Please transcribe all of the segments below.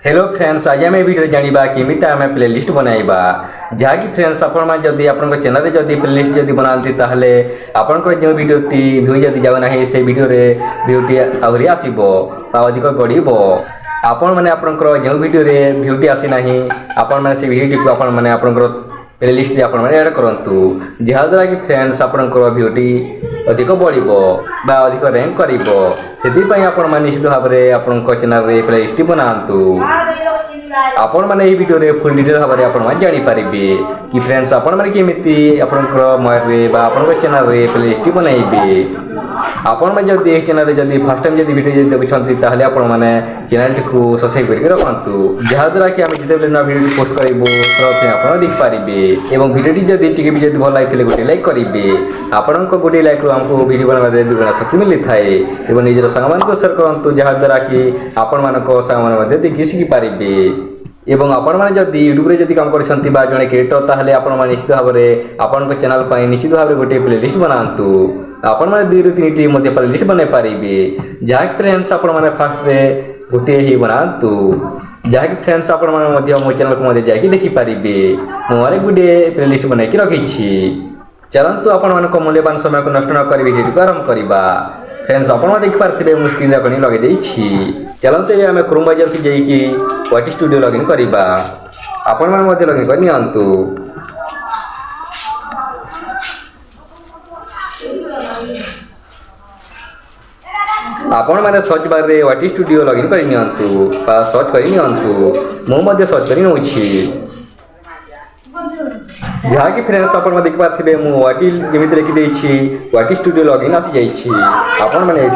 Hello friends, आज आम video जाना केमी आम प्लेलिस्ट बनवा जहाँकि फ्रेंड्स आपड़ी आप चैनल जदि प्लेलिस्ट जब बनाती आपंकर जो भिडियोटी भ्यू जब जाऊना से भिडियो भ्यूटी आहरी आसो अधिक बढ़ आपण मैंने आपंकर जो भिडियो भ्यूटी आसीना आपण मैंने से भिडियो आप प्लेलिस्ट एड करूँ जहाद्वारा कि फ्रेंड्स आपंकर भ्यूटी अधिक बढ़ अधिक रैंक कर निश्चित भाव में आपण चैनल प्लेलिस्ट बनातु आपण मैंने ये वीडियो फुल डिटेल भाव में आप जानीपारे कि फ्रेंड्स आपण मैंने केमी आपंकर मोबाइल आपण चैनल प्लेलिस्ट बनइबे आपण मैंने जब चैनल जब फर्स्ट टाइम जब वीडियो देखुं आपण मैंने चैनल टी को सब्सक्राइब करके रखु जहाद्वारा कि आम जिते नया वीडियो पोस्ट करूँ आप देखिपारे और वीडियो जब टी भी जब भल लगे गोटे लाइक करेंगे आपण गोटे लाइक आमको वीडियो बनवा दुगुणा शक्ति मिली थाए और निजर सांग सेयर करूँ जहाद्वारा कि आपण मान सांग देखिए शिखिपारे एवं आपण मैंने जब यूट्यूब जब कम कर जड़े क्रिएटर ताहले आपण मैंने निश्चित भाव में आपण चैनल पर निश्चित भाव में गोटे प्लेलिस्ट बनातु आपण मैंने 2 ରୁ 3टी प्लेलिस्ट बन पारे जहाँ फ्रेंड्स आपण मैंने फास्ट गोटे ही बनातु जहाँकि फ्रेंड्स आपण मैंने मो चैनल को जाकि देखिपारे मोबाइल गोटे प्लेलिस्ट बन रखी चलतु आपण मान मूल्यवान समय को नष्ट न कर वीडियो को आरंभ करवा फ्रेंड्स आप देखिपारे मुझे स्क्रीन रेकर्डिंग लगे चलते आम क्रोम ब्राउजर की जाइए वाटी स्टूडियो लॉगिन करवा आपण मैंने लॉगिन कर नियंतु आपण मैंने सर्च बार रे वाटी स्टूडियो लॉगिन कर नियंतु सर्च कर नियंतु मु सर्च कर नौछि जहाँकि फ्रेंड्स आप देखिपारे मुझे वाटी जमी लिखिदे वाटी स्टूडियो लॉगिन आसी जाइए आपण मैंने ये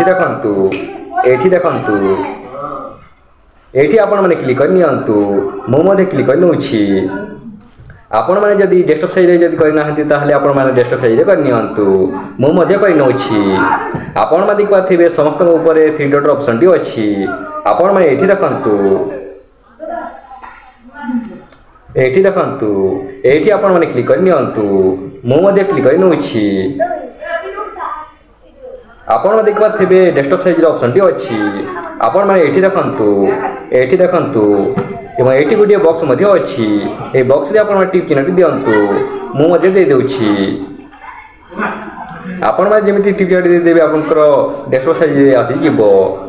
देखु ये आपण मैंने क्लिक कर नियंतु मुझे क्लिक कर नौछि आपण मैंने जब डेस्कटॉप साइज जब करना आपण मैंने डेस्कटॉप साइज कर नियंतु मुझे कर नौछि आपण मैंने देखिपारे समस्त ऊपर 3 डॉट ऑप्शन टी अच्छी आपण मैंने ये देखु ये देखु ये आपण मैंने क्लिक कर नियंतु मुझे क्लिक कर नौछि आपण देखिपारे डेस्कटॉप साइज ऑप्शन टी अच्छी आपण मैंने ये देखु एवं ये गोटे बॉक्स अच्छी ये बॉक्स रे आपण टिप चिन्ह दिंतु मुझे दे दूची आपण मैंने जमी टिप चिन्ह देवे आपंकर डेस्कटॉप साइज आसीज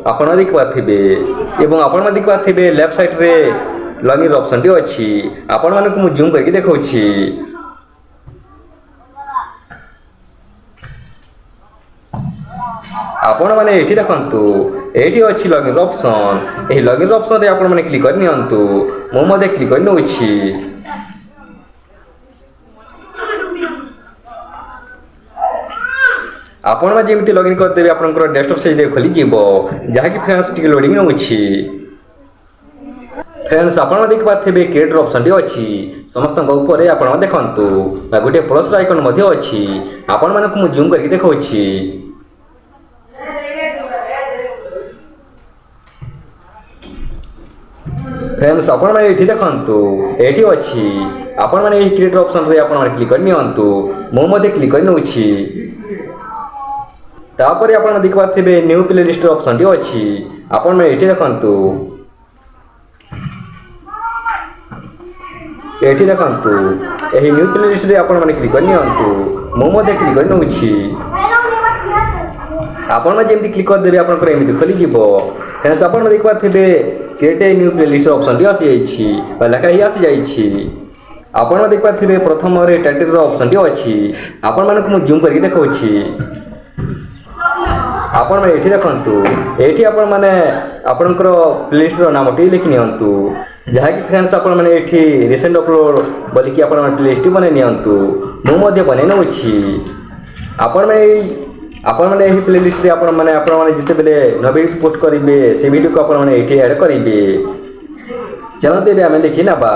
आपण देखिपारे एवं आपण मैंने देखिपारे लेफ्ट साइड रे लॉगिन ऑप्शन टी अच्छी आपण मानक मु जूम करके देखौछि आपण माने एठी देखंतु एठी अछि लॉगिन ऑप्शन एही लॉगिन ऑप्शन रे आपण माने क्लिक कर नियंतु मो मध्ये क्लिक कर नउछि आपण मा जेमिति लॉगिन कर देबे आपनकर डेस्कटॉप साइज रे खोली जीवो जहा कि फ्रेंड्स टिक लोडिंग नउछि फ्रेंड्स आप देखिपारे क्रिएटर ऑप्शन टी अच्छी समस्त ऊपर आप देखु गोटे प्लस आइकन अच्छी आपण मानक मु जूम करके देखौछि फ्रेंड्स आपण मैंने ये देखु ये अच्छी आपण मैंने क्रिएटर ऑप्शन रे आपण क्लिक कर नियंतु मुझे क्लिक कर नउछि तापर आपण देखिपारे न्यू प्लेलिस्ट ऑप्शन टी अच्छी आपण मैंने ये देखु ये देखु यही न्यू प्लेलिस्ट रे आपण मैंने क्लिक कर नियंतु मुझे क्लिक कर नउछि आपण मैंने जमी क्लिक कर देबे आपनकर एमिति खोली जीवो फ्रेंड्स आपण देखिपारे create a new playlist option टी आसी जाइछि लेखा ही आसी जाइछि आपण देखिपारे प्रथम रे टाइटल रो ऑप्शन टी अच्छी आपण मानक मु जूम करके देखौछि आपण मैंने ये देखु ये आपण मैंने आपनकर प्लेलिस्ट रो नाम टी लिखि नियंतु जहाँकि फ्रेंड्स आप मैंने ये रिसेंट अपलोड बोलिकी आप प्लेलिस्ट बन नियंतु मुझे बन नौछि आपण मैंने यही प्लेलिस्ट रे आपण मैंने जिते बेले नया वीडियो पोस्ट करेंगे से वीडियो को आपण मैंने ये ऐड करेंगे चलते आम लिखी नवा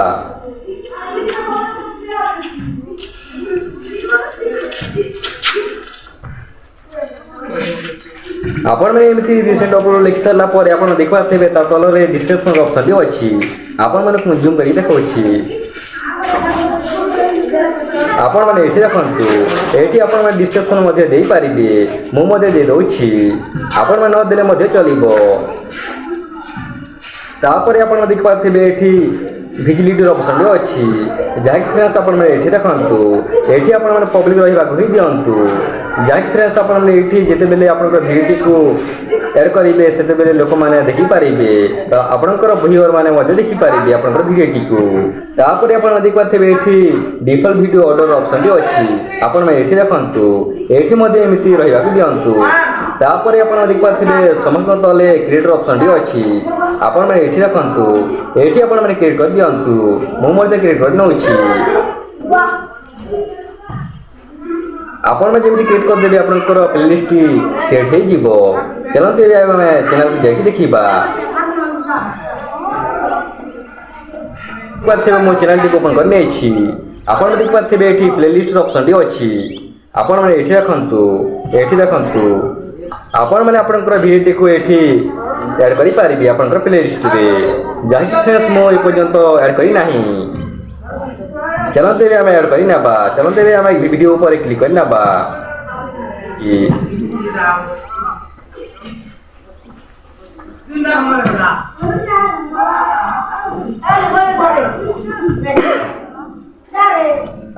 आपण मैंने एमती रिसेंट अपलोड लिख सारा पर आप देखिपारे तल डिस्क्रिप्शन ऑप्शन टी अच्छी आपण मैंने जूम करके देखौछि आपण मैंने ये देखु ये आपण मैंने डिस्क्रिप्शन दे पारे मुझे दे दूँ आपण मैंने न देले चलो तापर आपण देखि पारथिबे एठी विजिलिटी ऑप्शन भी अच्छी जहाँकि फ्रेंड्स आपण मैंने एठी देखंतु एठी आपण मैंने पब्लिक रहिबा को ही दियंतु जहाँकि फ्रेंड्स आपण मैंने एठी जेते बेले आपनकर वीडियो को ऐड करिवे सेते बेले लोक माने देखि पारिबे तो आपनकर व्यूअर माने मध्ये देखि पारिबे आपनकर वीडियो को तापर आपण देख पारथिबे एठी डिफॉल्ट वीडियो ऑर्डर ऑप्शन भी अच्छी आपण मैंने एठी देखंतु एठी मध्ये एमिति रहिबा को दियंतु तापर आपण देख पारथिबे समस्त तले क्रिएटर ऑप्शन भी अच्छी आपण मैंने एठी देखंतु एठी आपण मैंने क्रिएट कर दियंतु मो मध्ये क्रिएट कर नउछि आपण में जेमिति क्रिएट कर देबे आपनकर प्लेलिस्ट क्रिएट हे जिवो चलते बे हम चैनल को जाके देखिबा पारथिबे मो चैनल टी ओपन कर नेछि आपण देख पारथिबे एठी प्लेलिस्ट ऑप्शन टी अछि आपण में एठी देखंतु आपण माने आपनकर वीडियो को एठी ऐड करि पारिबे आपनकर प्लेलिस्ट रे जाहि फ्रेंड्स मो ए पर्यंत ऐड करि नाही चलते बे हम ऐड करि नाबा चलते बे हम वीडियो ऊपर क्लिक करि नाबा ये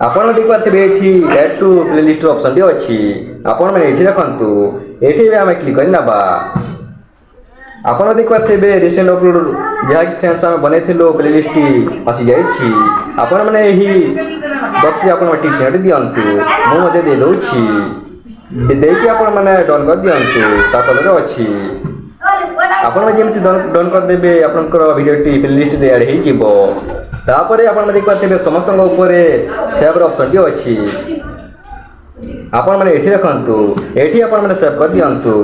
आपण देख पारथिबे एठी ऐड टू प्लेलिस्ट ऑप्शन भी अछि आपण माने एठी देखंतु एठी बे हम क्लिक करि नाबा आपण देख पारथिबे रिसेंट अपलोड जहाँ फ्रेंड्स हम बनैथिलो प्लेलिस्ट आसी जाइछि आपण माने एही बॉक्स रे आपण टिक चिन्ह दियंतु मो मध्ये दे दउछि देखि आपण माने डन कर दियंतु ता तले अछि आपण जेमति डन कर देबे आपनकर वीडियो टी प्लेलिस्ट रे ऐड हे जिवो तापरे आपण देख पारथिबे समस्त ऊपर सेव ऑप्शन टी अछि आपण माने एठी देखंतु एठी आपण माने सेव कर दियंतु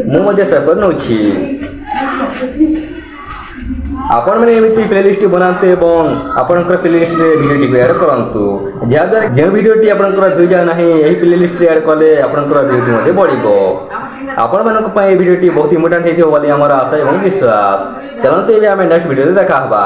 मो मध्ये सेव कर नउछि आपण मैंने एमिति प्लेलिस्ट बनाते एवं आपनकर प्लेलिस्ट रे वीडियो टी ऐड करंतु जा द्वारा जे वीडियो टी आपनकर भ्यू जा नाही एही प्लेलिस्ट रे ऐड कले आपनकर वीडियो टी मध्ये बढ़िबो आपण मानक पय वीडियो टी बहुत इंपोर्टेंट हेथियो बोली हमर आशा एवं विश्वास चलते एबे हम नेक्स्ट वीडियो रे देखा हबा।